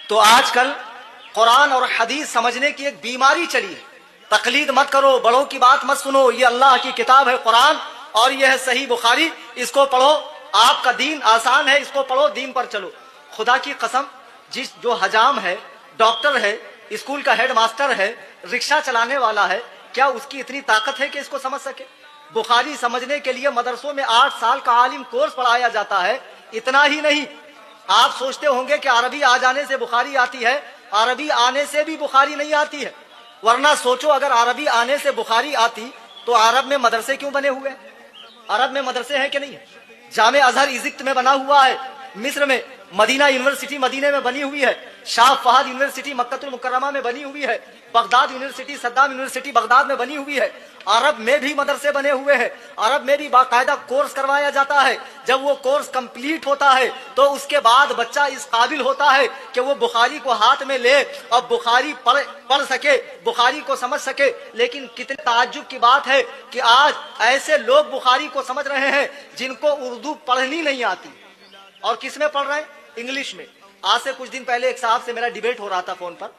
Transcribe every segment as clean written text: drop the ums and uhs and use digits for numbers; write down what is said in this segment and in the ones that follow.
तो आजकल कुरान और हदीस समझने की एक बीमारी चली है। तकलीद मत करो, बड़ों की बात मत सुनो, ये अल्लाह की किताब है कुरान और ये है सही बुखारी, इसको पढ़ो, आपका दीन आसान है, इसको पढ़ो, दीन पर चलो। खुदा की कसम, जो हजाम है, डॉक्टर है, स्कूल का हेड मास्टर है, रिक्शा चलाने वाला है, क्या उसकी इतनी ताकत है कि इसको समझ सके? बुखारी समझने के लिए मदरसों में 8 साल का आलिम कोर्स पढ़ाया जाता है। इतना ही नहीं, आप सोचते होंगे कि अरबी आ जाने से बुखारी आती है, अरबी आने से भी बुखारी नहीं आती है। वरना सोचो, अगर अरबी आने से बुखारी आती तो अरब में मदरसे क्यों बने हुए? अरब में मदरसे हैं कि नहीं है? जामे अजहर इजिप्ट में बना हुआ है, मिस्र में मदीना यूनिवर्सिटी मदीने में बनी हुई है, शाह फहद यूनिवर्सिटी मक्कतुल मुकर्रमा में बनी हुई है, Baghdad university, Saddam university Baghdad में बनी हुई है। अरब में भी मदरसे बने हुए हैं, अरब में भी बाकायदा कोर्स करवाया जाता है। जब वो कोर्स कंप्लीट होता है तो उसके बाद बच्चा इस काबिल होता है कि वो बुखारी को हाथ में ले और बुखारी पढ़ सके, बुखारी को समझ सके। लेकिन कितने ताज्जुब की बात है कि आज ऐसे लोग बुखारी को समझ रहे हैं जिनको उर्दू पढ़नी नहीं आती। और किस में पढ़ रहे हैं? इंग्लिश में। आज से कुछ दिन पहले एक साहब से मेरा डिबेट हो रहा था फोन पर,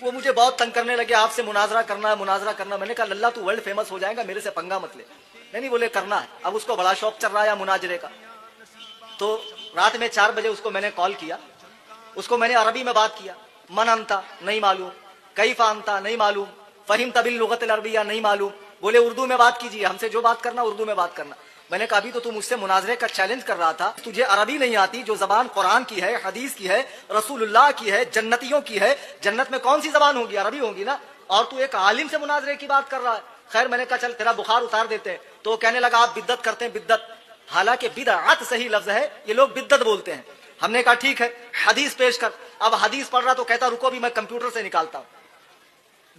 वो मुझे बहुत तंग करने लगे, आपसे मुनाजरा करना है, मुनाजरा करना। मैंने कहा लल्ला तू वर्ल्ड फेमस हो जाएगा, मेरे से पंगा मत ले। नहीं बोले करना है। अब उसको बड़ा शौक चल रहा है मुनाजरे का। तो रात में 4 बजे उसको मैंने कॉल किया, उसको मैंने अरबी में बात किया। मन अंता नहीं मालूम, कैफा अंता नहीं मालूम, फहिम तबिल लुगत अरबिया नहीं मालूम। बोले उर्दू में बात कीजिए, हमसे जो बात करना उर्दू में बात करना। मैंने कहा अभी तो तू मुझसे मुनाजरे का चैलेंज कर रहा था, तुझे अरबी नहीं आती, जो जबान कुरान की है, हदीस की है, रसूलुल्लाह की है, जन्नतियों की है। जन्नत में कौन सी जबान होगी? अरबी होगी ना। और तू एक आलिम से मुनाजरे की बात कर रहा है। खैर मैंने कहा चल तेरा बुखार उतार देते हैं। तो कहने लगा आप बिद्दत करते हैं, बिद्दत। हालांकि बिदअत सही लफ्ज है, ये लोग बिद्दत बोलते हैं। हमने कहा ठीक है, हदीस पेश कर। अब हदीस पढ़ रहा तो कहता रुको भी मैं कंप्यूटर से निकालता हूं।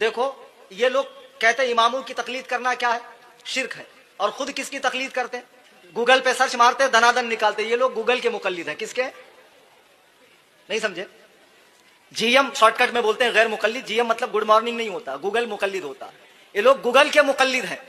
देखो ये लोग कहते इमामों की तकलीद करना क्या है? शिर्क है। और खुद किसकी तकलीद करते हैं? गूगल पे सर्च मारते हैं, धनाधन निकालते। ये लोग गूगल के मुकल्लिद हैं। किसके? नहीं समझे? जीएम शॉर्टकट में बोलते हैं गैर मुकल्लिद। जीएम मतलब गुड मॉर्निंग नहीं होता, गूगल मुकल्लिद होता। ये लोग गूगल के मुकल्लिद हैं।